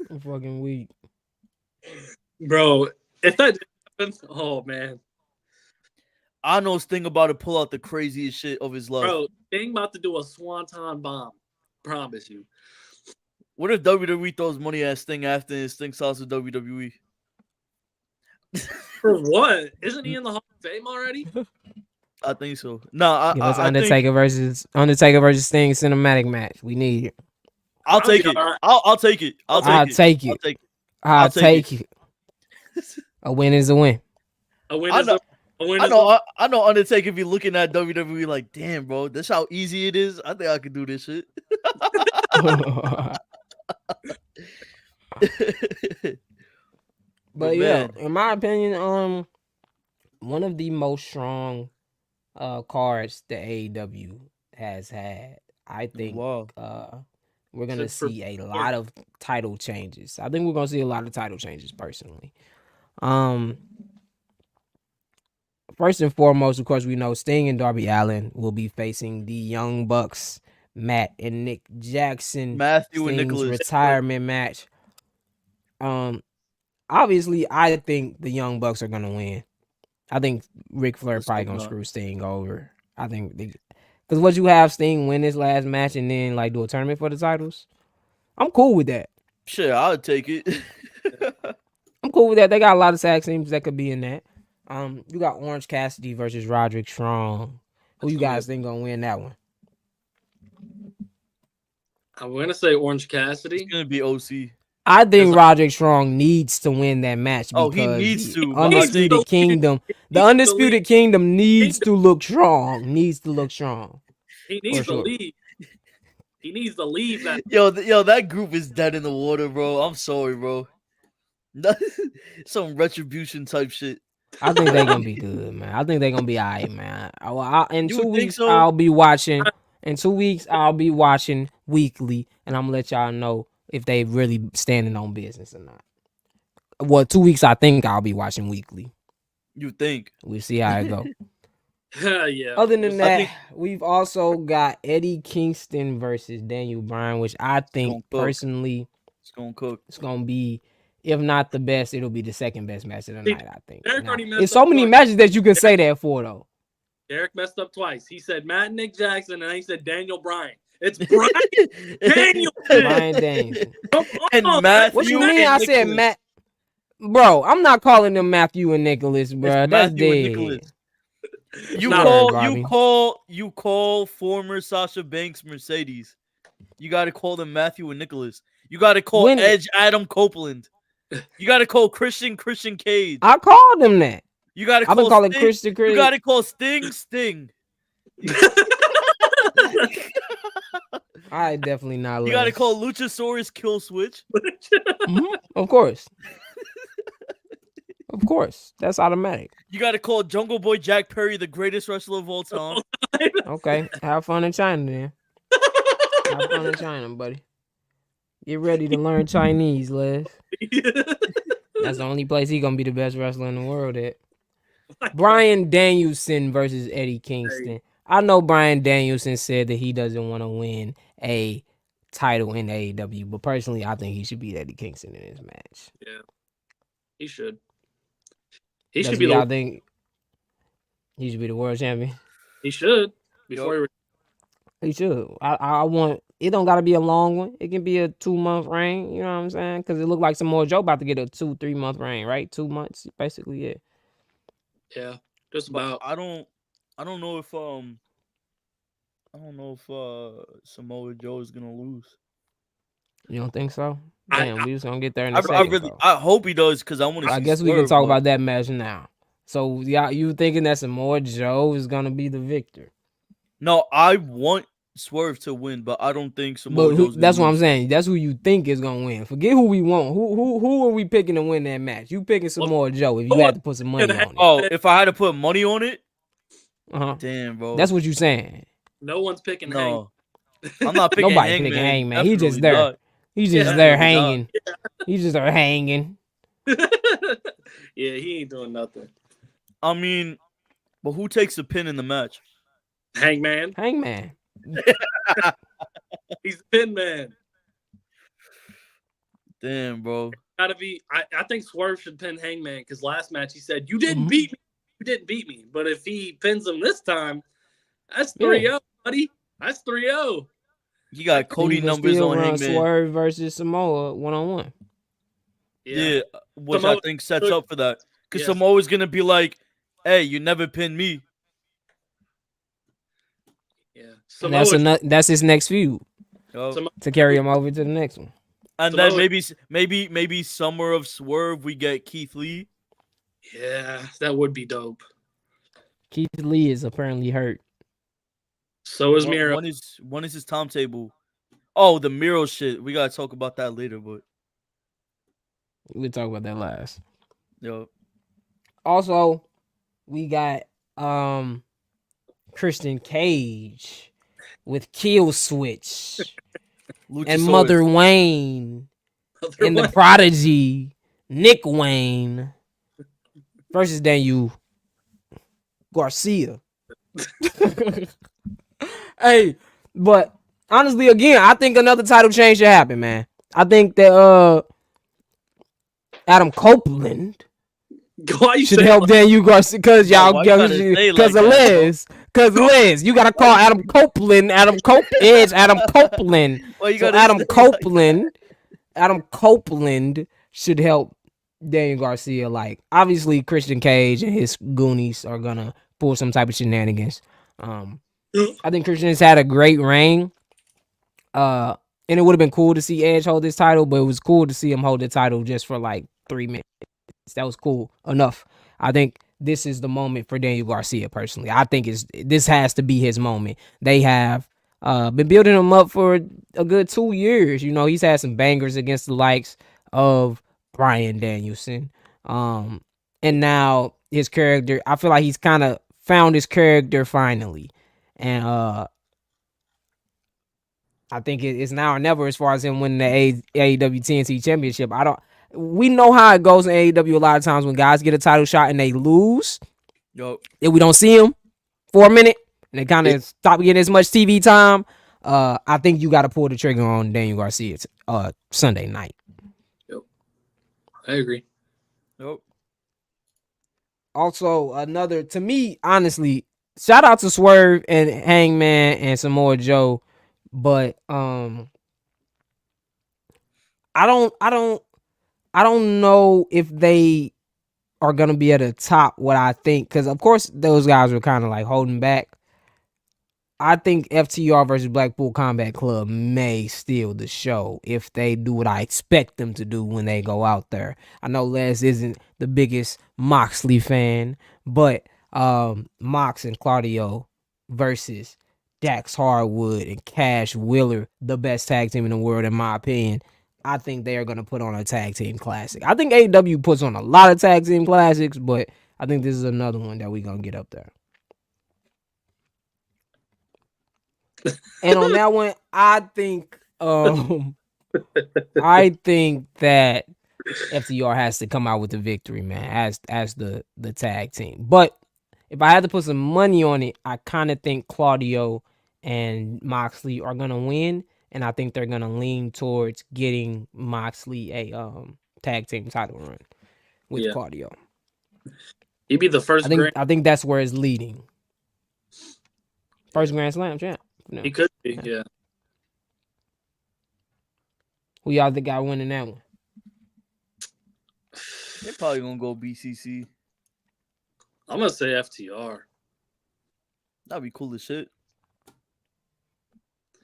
I'm fucking weak. Bro, if that happens, oh man. I know Sting about to pull out the craziest shit of his life. Bro, Sting about to do a swanton bomb. Promise you. What if WWE throws money at Sting after his Sting signs with WWE? For what? Isn't he in the Hall of Fame already? I think so. No, Give us I Undertaker versus Sting cinematic match. We need it. I'll take it. Right. I'll take it. I'll take it. I'll take it. A win is a win. A win I is know. a win I is know. I know. Undertaker be looking at WWE like, damn, bro, this how easy it is. I think I could do this shit. But yeah, in my opinion, one of the most strong cards the AEW has had. I think Wow. we're gonna see a lot of title changes. I think we're gonna see a lot of title changes personally. First and foremost, of course, we know Sting and Darby Allin will be facing the Young Bucks, Matt and Nick Jackson. Matthew Sting's and Nicholas retirement match. Obviously, I think the Young Bucks are gonna win. I think Ric Flair probably gonna screw Sting over. I think because what you have Sting win his last match and then like do a tournament for the titles. I'm cool with that. Shit, I'll take it. I'm cool with that. They got a lot of tag teams that could be in that. You got Orange Cassidy versus Roderick Strong. Who you guys think gonna win that one? I'm gonna say Orange Cassidy. It's gonna be OC. I think Roderick Strong needs to win that match because he needs to. Undisputed Kingdom. The Undisputed Kingdom needs to look strong. Needs to look strong. He needs to leave. He needs to leave that. Yo, that group is dead in the water, bro. I'm sorry, bro. Some retribution type shit. I think they're gonna be good, man. I think they're gonna be all right, man. In 2 weeks, so? I'll be watching. In 2 weeks, I'll be watching weekly, and I'm gonna let y'all know if they really standing on business or not. Well, 2 weeks, I think I'll be watching weekly. You think? We'll see how it go. Yeah. Other than that, we've also got Eddie Kingston versus Daniel Bryan, which I think personally, it's gonna cook. It's gonna be, if not the best, it'll be the second best match of the night. I think. There's so many matches that you can say that for, though. Derek messed up twice. He said Matt and Nick Jackson, and then he said Daniel Bryan. It's Bryan Danielson. Bryan Danielson. And Matthew. What you mean? I said Matt. Bro, I'm not calling them Matthew and Nicholas, bro. That's dead. You call former Sasha Banks Mercedes. You gotta call them Matthew and Nicholas. You gotta call Edge Adam Copeland. You gotta call Christian Cage. I called them that. You gotta I've been call calling Sting. Christian You Craig. gotta call Sting. I definitely not. You gotta call Luchasaurus Kill Switch. Of course. Of course. That's automatic. You gotta call Jungle Boy Jack Perry the greatest wrestler of all time. Okay. Have fun in China then. Have fun in China, buddy. Get ready to learn Chinese, Les. That's the only place he's gonna be the best wrestler in the world at. Bryan Danielson versus Eddie Kingston. I know Bryan Danielson said that he doesn't want to win a title in AEW, but personally, I think he should beat Eddie Kingston in this match. Yeah, he should. He That's should be. me, I think he should be the world champion. He should before He should. I want. It don't gotta be a long one. It can be a 2-month reign. You know what I'm saying? Because it looked like Samoa Joe about to get a 2-3 month reign, right? 2 months, basically. Yeah. Yeah, just But about. I don't know if Samoa Joe is gonna lose. You don't think so? I- Damn, we just gonna get there in I a second. really though. I hope he does because I want to see. I guess we can Swerve, talk but about that match now. So, yeah, you thinking that Samoa Joe is gonna be the victor? No, I want Swerve to win, but I don't think Samoa But Joe's. that's what I'm lose. saying. That's who you think is gonna win. Forget who we want. Who are we picking to win that match? You picking Samoa Joe if you had to put some money on it. Oh, if I had to put money on it, Uh-huh. damn, bro. That's what you saying. No one's picking Hank. No, I'm not picking Nobody Hangman. picking Hangman. He just Definitely there. not. He's just Yeah. there Definitely hanging. He's just there hanging. Yeah, he ain't doing nothing. I mean, but who takes the pin in the match? Hangman. Hangman. He's the pin man. Damn, bro. Gotta be. I think Swerve should pin Hangman because last match he said, "You didn't Mhm. beat me. You didn't beat me." But if he pins him this time, that's Yeah. 3-0, buddy. That's 3-0. He got Cody You can numbers still on run Hangman. Swerve versus Samoa 1-on-1. Yeah, which Samoa- I think sets up for that. Because Yes. Samoa's gonna be like, "Hey, you never pinned me." Yeah. And that's his next feud Yo. Samoa- to carry him over to the next one. And Samoa- then maybe Summer of Swerve we get Keith Lee. Yeah, that would be dope. Keith Lee is apparently hurt. So is Miro. When is his timetable? Oh, the Miro shit. We gotta talk about that later, but We'll talk about that last. yo, Also, we got Christian Cage with Kill Switch and Luchasaurus. Mother Wayne and the Prodigy, Nick Wayne versus Daniel Garcia. Hey, but honestly, again, I think another title change should happen, man. I think that Adam Copeland Why you should say help Daniel Garcia because y'all why you gotta say because like of that, bro? Liz. Because Liz, you gotta call Adam Copeland. Adam Copeland. Why you So gotta Adam say like Copeland, Adam Copeland should help Daniel Garcia. Like obviously, Christian Cage and his Goonies are gonna pull some type of shenanigans. I think Christian's had a great reign. And it would have been cool to see Edge hold this title, but it was cool to see him hold the title just for like 3 minutes. That was cool enough. I think this is the moment for Daniel Garcia personally. I think this has to be his moment. They have been building him up for a good 2 years. You know, he's had some bangers against the likes of Bryan Danielson. And now his character, I feel like he's kind of found his character finally. And I think it's now or never as far as him winning the AEW TNT Championship. We know how it goes in AEW a lot of times when guys get a title shot and they lose. yo, If we don't see them for a minute and they kind of stop getting as much TV time, I think you got to pull the trigger on Daniel Garcia Sunday night. I agree. yo. Also, to me, honestly, shout out to Swerve and Hangman and Samoa Joe, but I don't know if they are gonna be at the top. What I think, because of course those guys were kind of like holding back. I think FTR versus Blackpool Combat Club may steal the show if they do what I expect them to do when they go out there. I know Les isn't the biggest Moxley fan, but Mox and Claudio versus Dax Harwood and Cash Wheeler, the best tag team in the world, in my opinion. I think they are going to put on a tag team classic. I think AEW puts on a lot of tag team classics, but I think this is another one that we're going to get up there. And on that one, I think that FTR has to come out with the victory, man, as the tag team. But if I had to put some money on it, I kind of think Claudio and Moxley are gonna win, and I think they're gonna lean towards getting Moxley a tag team title run with Claudio. He'd be the first. I think that's where it's leading. First Grand Slam champ. No. He could be, yeah. Who y'all think got winning that one? They're probably gonna go BCC. I'm gonna say FTR. That'd be cool as shit.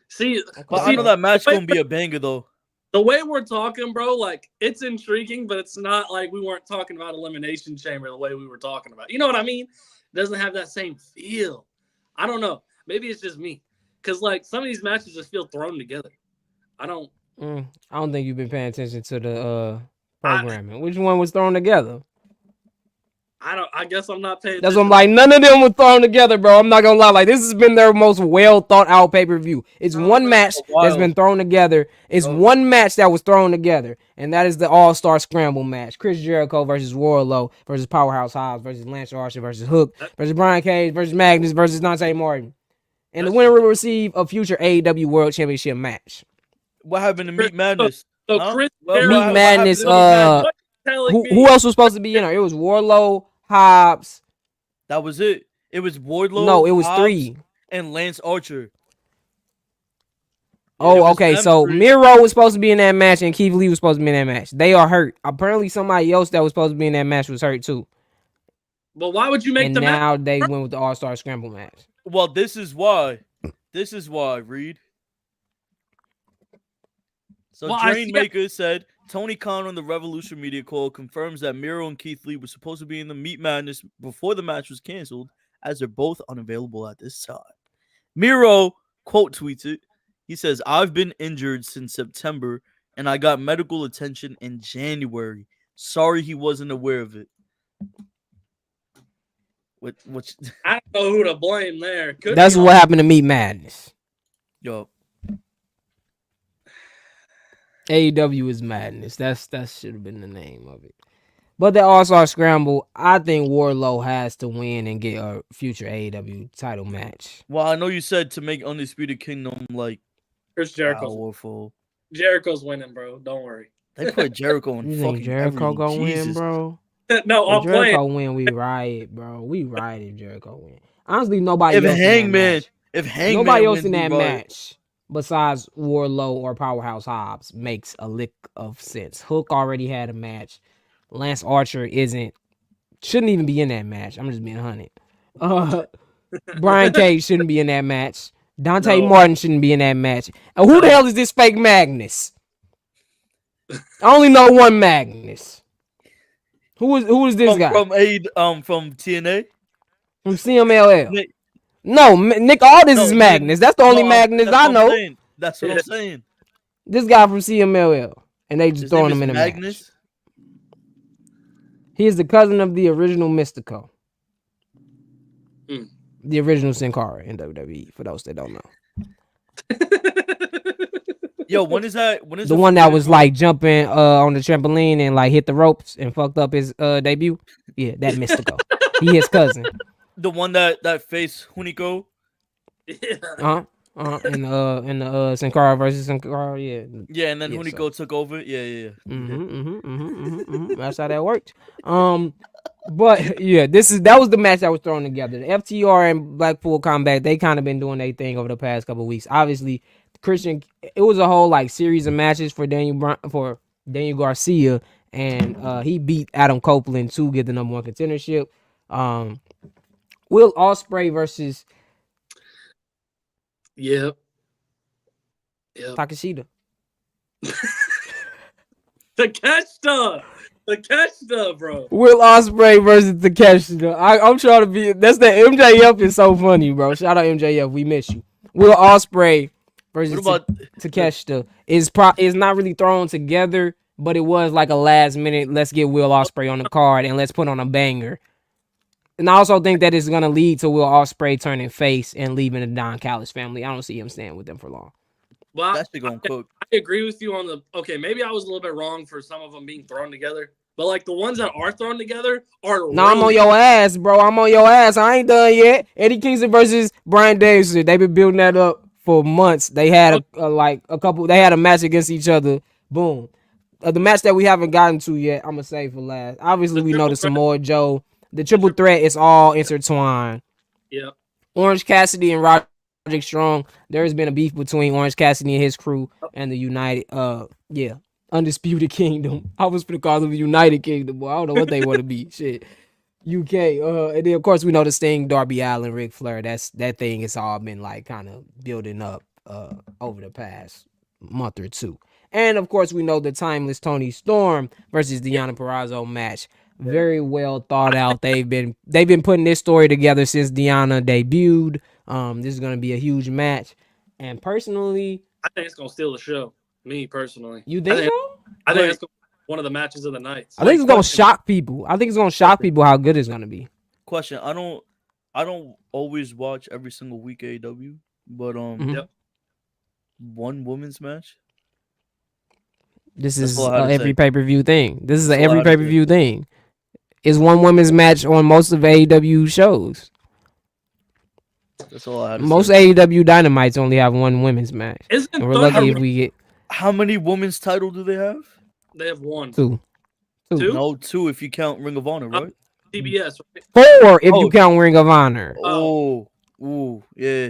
See, I know that match gonna be a banger though. The way we're talking, bro, like it's intriguing, but it's not like we weren't talking about Elimination Chamber the way we were talking about. You know what I mean? It doesn't have that same feel. I don't know. Maybe it's just me. Because, like, some of these matches just feel thrown together. I don't think you've been paying attention to the programming. Which one was thrown together? I guess I'm not paying attention. That's what I'm like. None of them were thrown together, bro. I'm not going to lie. Like, this has been their most well-thought-out pay-per-view. It's one match that's been thrown together. It's one match that was thrown together, and that is the All-Star Scramble match. Chris Jericho versus Wardlow versus Powerhouse Hobbs versus Lance Archer versus Hook versus Brian Cage versus Magnus versus Dante Martin. And the winner will receive a future AEW World Championship match. What happened to Meat Madness? Chris Meat Madness. Who else was supposed to be in there? It was Wardlow, Hobbs. That was it. It was Wardlow. No, it was Hobbs, 3. And Lance Archer. Oh, okay. So Miro was supposed to be in that match, and Keith Lee was supposed to be in that match. They are hurt. Apparently, somebody else that was supposed to be in that match was hurt too. But why would you make the match? And now they went with the All-Star Scramble match. Well, this is why. Reed. So Drainmaker said Tony Khan on the Revolution Media Call confirms that Miro and Keith Lee were supposed to be in the Meat Madness before the match was canceled, as they're both unavailable at this time. Miro quote tweets it. He says, "I've been injured since September, and I got medical attention in January. Sorry he wasn't aware of it." Which I don't know who to blame there. That's what happened to Meat Madness. Yo, AEW is Madness. That should have been the name of it. But the All-Star Scramble, I think Wardlow has to win and get a future AEW title match. Well, I know you said to make Undisputed Kingdom like Chris Jericho's powerful. Jericho's winning, bro. Don't worry. They put Jericho in fucking Jericho everything. gonna win, bro. No, I'm playing. Jericho win, we riot, bro. We riot if Jericho win. Honestly, nobody else in that match besides Wardlow or Powerhouse Hobbs makes a lick of sense. Hook already had a match. Lance Archer shouldn't even be in that match. I'm just being honest. Brian Cage shouldn't be in that match. Dante Martin shouldn't be in that match. And who the hell is this fake Magnus? I only know one Magnus. Who is this guy? From TNA? From CMLL. No, Nick Aldis is Magnus. That's the only Magnus I know. That's what I'm saying. This guy from CMLL. And they just throwing him in a match. He is the cousin of the original Mystico. The original Sin Cara in WWE, for those that don't know. Yo, when is that? The one that was like jumping on the trampoline and like hit the ropes and fucked up his debut? Yeah, that Mystico. He his cousin. The one that faced Hunico? Yeah. In the Sin Cara versus Sin Cara, yeah. Yeah, and then Hunico took over. Yeah. That's how that worked. But yeah, that was the match that was thrown together. The FTR and Blackpool Combat, they kind of been doing their thing over the past couple of weeks. Obviously, Christian, it was a whole like series of matches for Daniel Garcia, and he beat Adam Copeland to get the number 1 contendership. Will Ospreay versus Yep. Yep. Takeshita. Takeshita, bro. Will Ospreay versus Takeshita. I'm trying to be. That's the MJF is so funny, bro. Shout out MJF. We miss you. Will Ospreay versus What about Takeshita is not really thrown together, but it was like a last minute. Let's get Will Ospreay on the card and let's put on a banger. And I also think that it's gonna lead to Will Ospreay turning face and leaving the Don Callis family. I don't see him staying with them for long. Well, that shit gonna cook? I agree with you on the. Okay, maybe I was a little bit wrong for some of them being thrown together, but like the ones that are thrown together are. No, I'm on your ass, bro. I'm on your ass. I ain't done yet. Eddie Kingston versus Bryan Danielson. They've been building that up for months. They had a couple. They had a match against each other. Boom. The match that we haven't gotten to yet, I'm gonna save for last. Obviously, we know the Samoa Joe. The triple threat is all intertwined. Yeah. Orange Cassidy and Roderick Strong. There has been a beef between Orange Cassidy and his crew and the Undisputed Kingdom. I was gonna call them the United Kingdom, boy. I don't know what they want to be. Shit. UK. And then of course we know the Sting, Darby Allin, Ric Flair. That thing has all been like kind of building up over the past month or two. And of course we know the timeless Tony Storm versus Deonna Purrazzo match. Very well thought out. They've been putting this story together since Deonna debuted. This is gonna be a huge match. And personally, I think it's gonna steal the show. Me personally. You think so? I think it's one of the matches of the night. I think it's gonna shock people. I think it's gonna shock people how good it's gonna be. Question. I don't always watch every single week AEW, but one women's match. This is every pay-per-view thing. This is every pay-per-view thing. It's one women's match on most of AEW shows. That's all I had to most say. AEW Dynamites only have one women's match. And we're lucky if we get. How many women's title do they have? They have one. Two. No, two if you count Ring of Honor, right? TBS. Right? Four if you count Ring of Honor. Oh, yeah.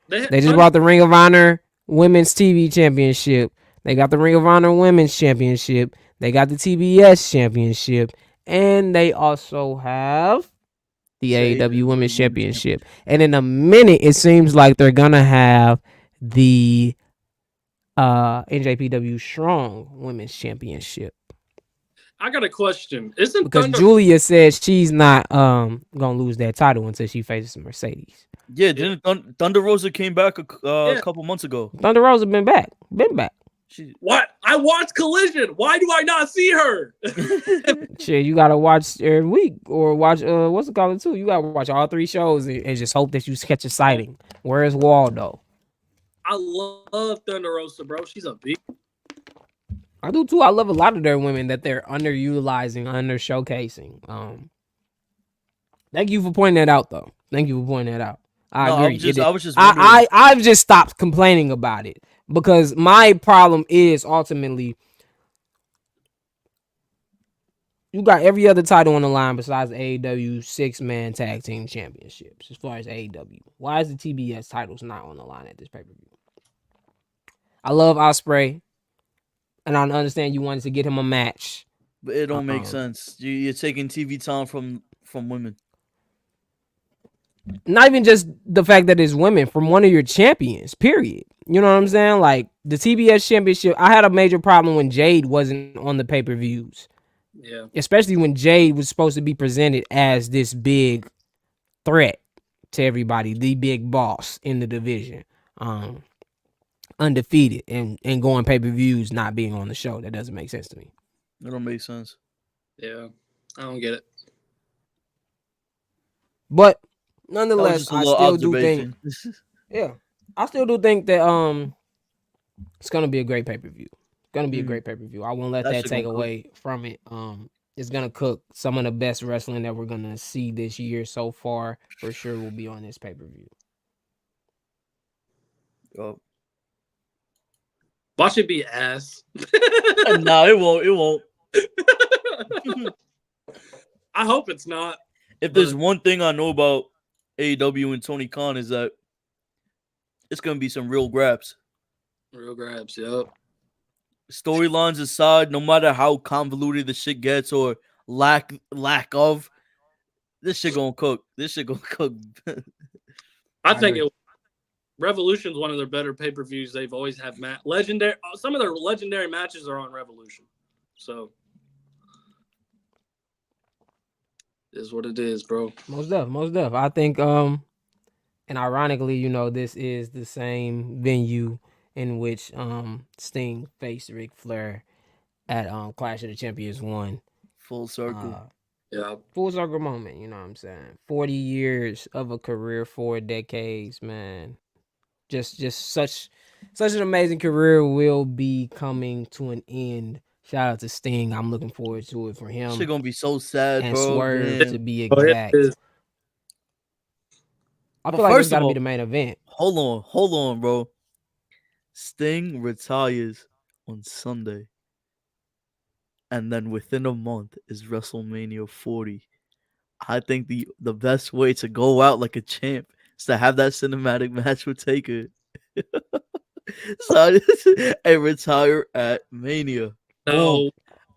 They just brought the Ring of Honor Women's TV Championship. They got the Ring of Honor Women's Championship. They got the TBS Championship. And they also have the AEW Women's Championship. And in a minute, it seems like they're going to have the NJPW Strong Women's Championship. I got a question. Isn't because Julia says she's not gonna lose that title until she faces Mercedes. Yeah, didn't Thunder Rosa came back a couple months ago. Thunder Rosa been back. What? I watched Collision. Why do I not see her? Shit, you gotta watch every week or watch what's it called too? You gotta watch all three shows and just hope that you catch a sighting. Where's Waldo? I love Thunder Rosa, bro. She's a big. I do too. I love a lot of their women that they're underutilizing, under showcasing. Thank you for pointing that out, though. Thank you for pointing that out. I agree. I've just stopped complaining about it because my problem is ultimately you got every other title on the line besides the AEW 6-man tag team championships. As far as AEW, why is the TBS titles not on the line at this pay-per-view? I love Ospreay, and I understand you wanted to get him a match, but it don't make sense. You're taking TV time from women. Not even just the fact that it's women, from one of your champions, period. You know what I'm saying? Like the TBS championship, I had a major problem when Jade wasn't on the pay-per-views. Yeah. Especially when Jade was supposed to be presented as this big threat to everybody, the big boss in the division. Undefeated and going pay-per-views, not being on the show. That doesn't make sense to me. It don't make sense. Yeah. I don't get it. But nonetheless, I still do think I still do think that it's gonna be a great pay-per-view. It's gonna be a great pay-per-view. I won't let that take away from it. It's gonna cook. Some of the best wrestling that we're gonna see this year so far for sure will be on this pay-per-view. Oh. Watch it be ass. No, it won't. I hope it's not. If there's one thing I know about AEW and Tony Khan is that it's gonna be some real grabs. Real grabs, yep. Storylines aside, no matter how convoluted the shit gets or lack of, this shit gonna cook. I think it. Revolution's one of their better pay-per-views. They've always had legendary. Some of their legendary matches are on Revolution. So is what it is, bro. Most def. I think and ironically, you know, this is the same venue in which Sting faced Ric Flair at Clash of the Champions 1. Full circle. Yeah. Full circle moment, you know what I'm saying? 40 years of a career, 4 decades, man. Just such an amazing career will be coming to an end. Shout out to Sting. I'm looking forward to it for him. Shit gonna be so sad, And bro. Swerve, Damn. to be Oh, it exact. is. I But feel like first it's got of to be all- the main event. Hold on, bro. Sting retires on Sunday. And then within a month is WrestleMania 40. I think the best way to go out like a champ is to have that cinematic match with Taker. So, and retire at Mania. No.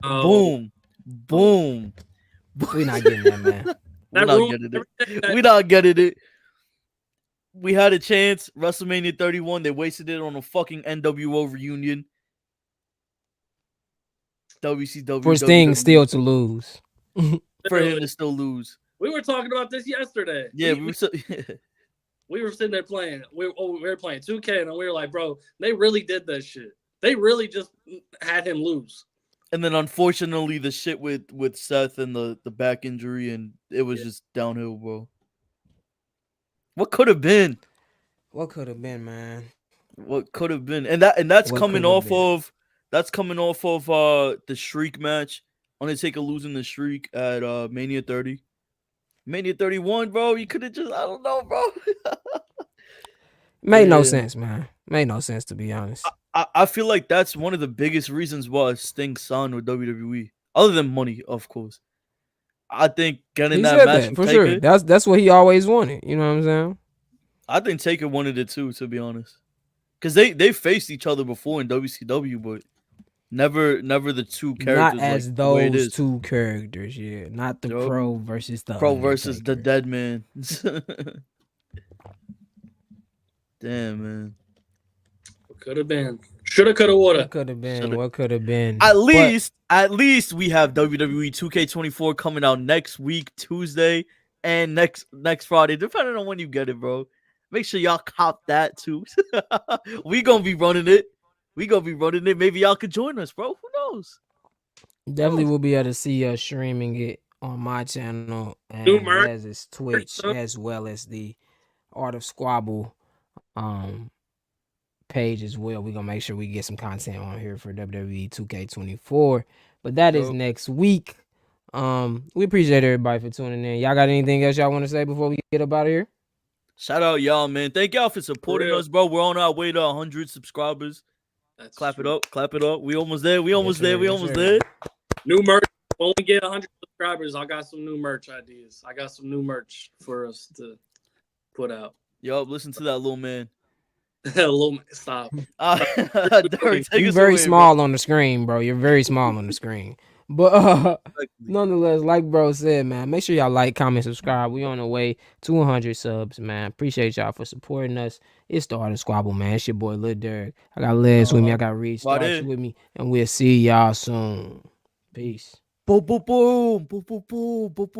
Boom. Boom. We're not getting that, man. We're not getting it. We're not getting it. We had a chance. WrestleMania 31. They wasted it on a fucking NWO reunion. WCW. For Sting WWE. still to lose. For him to still lose. We were talking about this yesterday. Yeah, we were sitting there playing. We were playing 2K, and we were like, bro, they really did that shit. They really just had him lose. And then unfortunately the shit with Seth and the back injury, and it was just downhill, bro. What could have been? What could have been, man? What could have been? And that's What coming could have off been? of the streak match. Undertaker losing the streak at Mania 30. Mania 31, bro. You could have just, I don't know, bro. Made no Yeah. sense, man. Made no sense, to be honest. I feel like that's one of the biggest reasons why Sting signed with WWE. Other than money, of course. I think getting He that said match that with for Taker, sure. That's what he always wanted. You know what I'm saying? I think Taker wanted it too, to be honest. Because they faced each other before in WCW, but never the two characters Not as like the way it those is. two characters, yeah. Not the Yup. Crow versus the Pro versus the Undertaker. dead man. Damn, man. Could have been. Shoulda, coulda, woulda. What could have been? Shoulda. What could have been? At But least we have WWE 2K24 coming out next week, Tuesday, and next Friday, depending on when you get it, bro. Make sure y'all cop that too. We gonna be running it. Maybe y'all could join us, bro. Who knows? definitely will be able to see us streaming it on my channel and New merch. Les's Twitch, as well as the Art of Squabble page as well. We're gonna make sure we get some content on here for WWE 2K24. But that is Dope. next week. We appreciate everybody for tuning in. Y'all got anything else y'all want to say before we get up out of here? Shout out y'all, man. Thank y'all for supporting real. us, bro. We're on our way to 100 subscribers. That's Clap true. it up. We almost there. Yes, sir. there. New merch. When we get 100 subscribers, I got some new merch ideas. I got some new merch for us to put out. Yo, listen to that little man. Stop. Derek, take You're us very away, small on the screen, bro. You're very small on the screen. But bro. nonetheless, like bro said, man, make sure y'all like, comment, subscribe. We on the way to 100 subs, man. Appreciate y'all for supporting us. It's the Art of Squabble, man. It's your boy Lil Derek. I got Les with me. I got Reed right Starks in. with me, and we'll see y'all soon. Peace. Boom, boom, boom, boom, boom, boom, boom, boom.